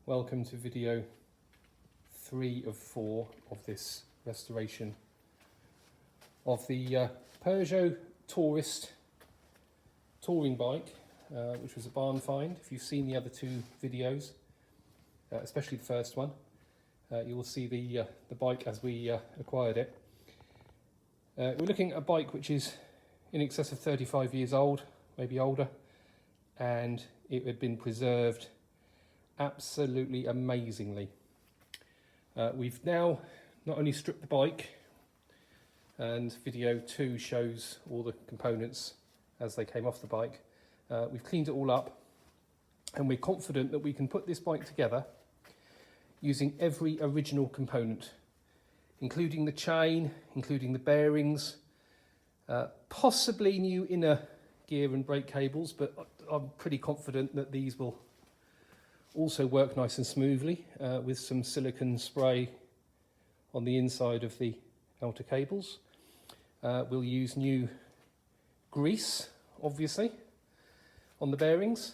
Welcome to video 3 of 4 of this restoration of the Peugeot Touriste touring bike, which was a barn find. If you've seen the other two videos, especially the first one, you will see the bike as we acquired it. We're looking at a bike which is in excess of 35 years old, maybe older, and it had been preserved absolutely amazingly. We've now not only stripped the bike, and video 2 shows all the components as they came off the bike. We've cleaned it all up, and we're confident that we can put this bike together using every original component, including the chain, including the bearings, possibly new inner gear and brake cables, but I'm pretty confident that these will also work nice and smoothly with some silicone spray on the inside of the outer cables. We'll use new grease, obviously, on the bearings,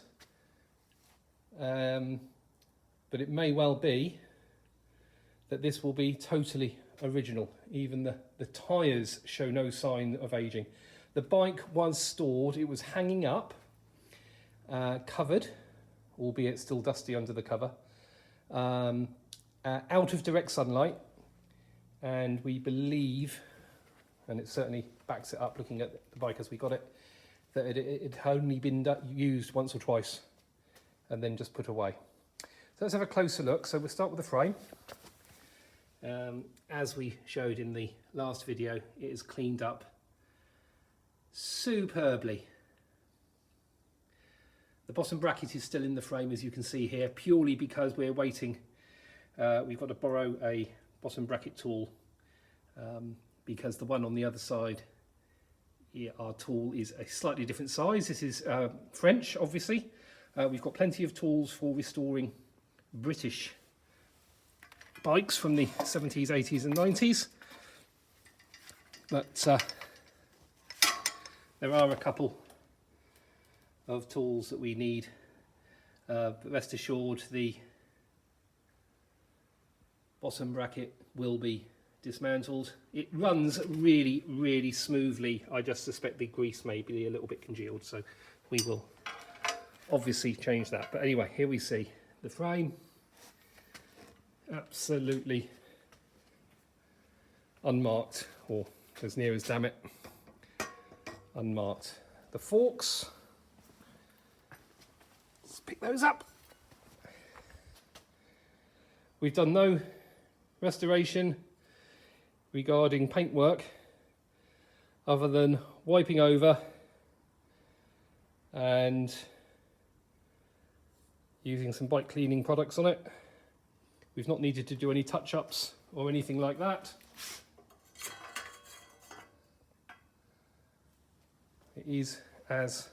but it may well be that this will be totally original. Even the tyres show no sign of aging. The bike was stored, it was hanging up, covered, albeit still dusty under the cover, out of direct sunlight, and we believe, and it certainly backs it up looking at the bike as we got it, that it had only been used once or twice and then just put away. So let's have a closer look. So we'll start with the frame. As we showed in the last video, it is cleaned up superbly. The bottom bracket is still in the frame, as you can see here, purely because we're waiting. We've got to borrow a bottom bracket tool because the one on the other side, our tool is a slightly different size. This is French, obviously. We've got plenty of tools for restoring British bikes from the 70s, 80s and 90s. But there are a couple of tools that we need, but rest assured the bottom bracket will be dismantled. It runs really smoothly. I just suspect the grease may be a little bit congealed, so we will obviously change that. But anyway, here we see the frame, absolutely unmarked, or as near as damn it unmarked. The forks, pick those up. We've done no restoration regarding paintwork other than wiping over and using some bike cleaning products on it. We've not needed to do any touch-ups or anything like that. It is as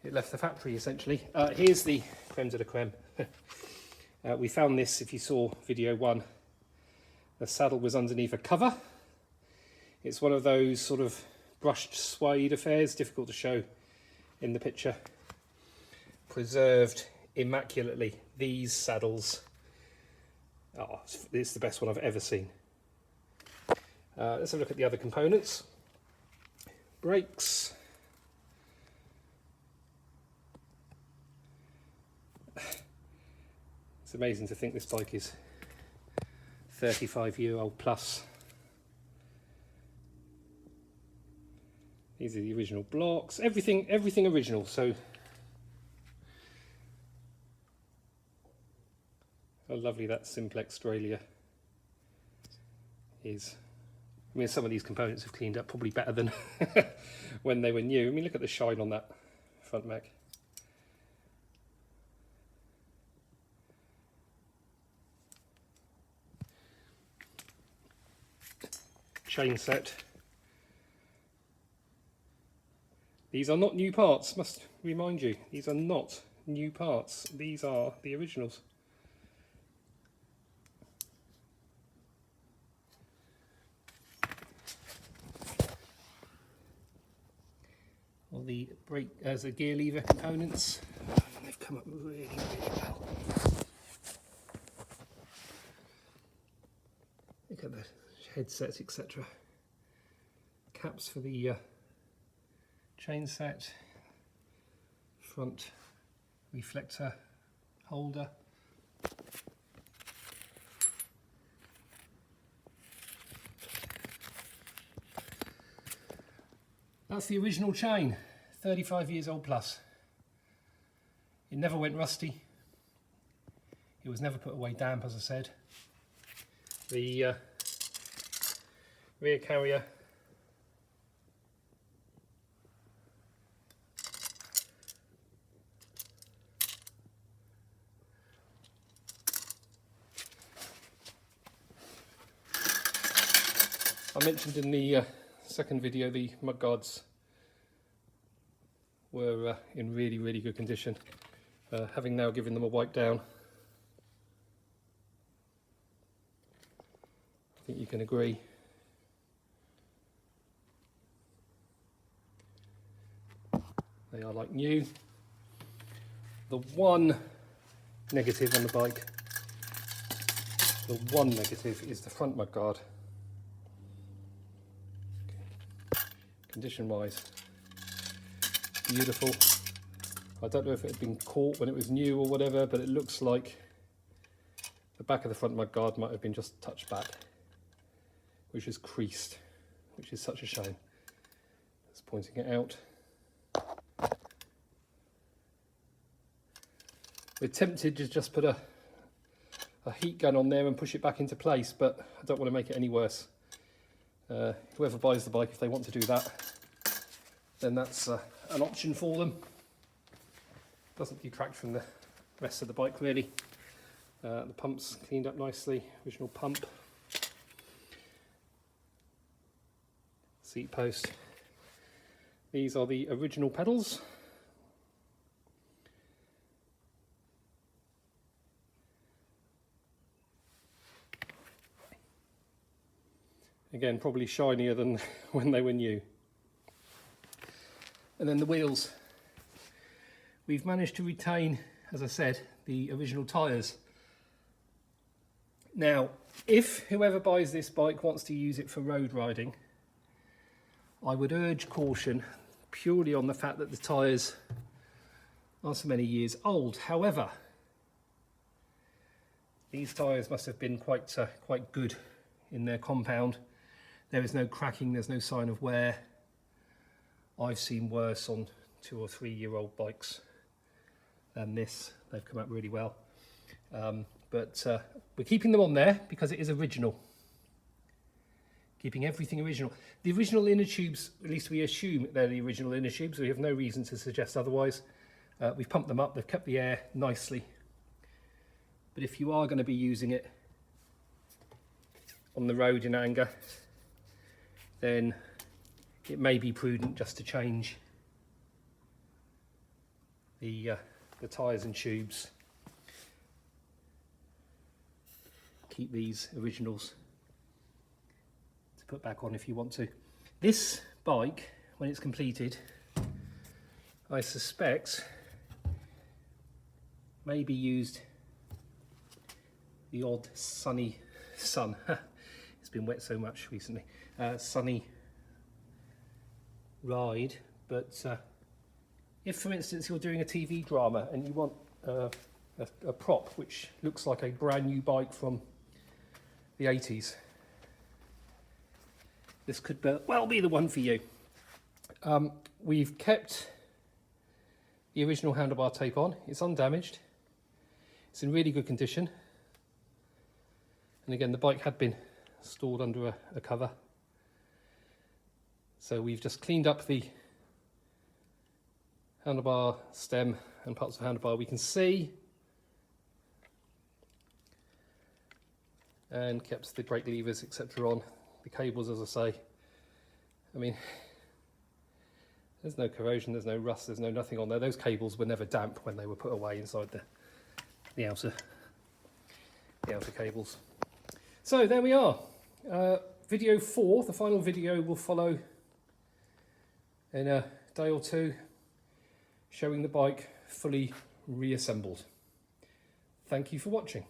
it left the factory, essentially. Here's the creme de la creme. We found this, if you saw video 1, the saddle was underneath a cover. It's one of those sort of brushed suede affairs, difficult to show in the picture. Preserved immaculately. These saddles, oh, it's the best one I've ever seen. Let's have a look at the other components. Brakes. It's amazing to think this bike is 35-year-old plus. These are the original blocks, everything original. So how lovely that Simplex Australia is. I mean, some of these components have cleaned up probably better than when they were new. I mean, look at the shine on that front mech. Chain set. These are not new parts, must remind you. These are not new parts. These are the originals. All the brake as a gear lever components. They've come up really well. headsets, etc. Caps for the chain set, front reflector holder. That's the original chain, 35 years old plus. It never went rusty. It was never put away damp, as I said. The rear carrier I mentioned in the second video the mudguards were in really good condition. Having now given them a wipe down, I think you can agree. They are like new. The one negative on the bike, is the front mudguard. Condition wise, beautiful. I don't know if it had been caught when it was new or whatever, but it looks like the back of the front mudguard might have been just touched back, which is creased, which is such a shame. Just pointing it out. We're tempted to just put a heat gun on there and push it back into place, but I don't want to make it any worse. Whoever buys the bike, if they want to do that, then that's an option for them. Doesn't detract from the rest of the bike really. The pump's cleaned up nicely, original pump. Seat post. These are the original pedals. Again, probably shinier than when they were new. And then the wheels. We've managed to retain, as I said, the original tyres. Now, if whoever buys this bike wants to use it for road riding, I would urge caution purely on the fact that the tyres are so many years old. However, these tyres must have been quite good in their compound. There is no cracking, there's no sign of wear. I've seen worse on 2 or 3 year old bikes than this. They've come out really well. But we're keeping them on there because it is original. Keeping everything original. The original inner tubes, at least we assume they're the original inner tubes. We have no reason to suggest otherwise. We've pumped them up, they've kept the air nicely. But if you are going to be using it on the road in anger, then it may be prudent just to change the tyres and tubes. Keep these originals to put back on if you want to. This bike, when it's completed, I suspect may be used the odd sunny sun. It's been wet so much recently. Sunny ride, but if for instance you're doing a TV drama and you want a prop which looks like a brand new bike from the 80s, this could well be the one for you. We've kept the original handlebar tape on. It's undamaged, it's in really good condition, and again the bike had been stored under a cover. So we've just cleaned up the handlebar stem and parts of the handlebar we can see, and kept the brake levers etc. on. The cables, as I say, I mean, there's no corrosion, there's no rust, there's no nothing on there. Those cables were never damp when they were put away inside the outer cables. So there we are. Video 4, the final video, will follow in a day or two, showing the bike fully reassembled. Thank you for watching.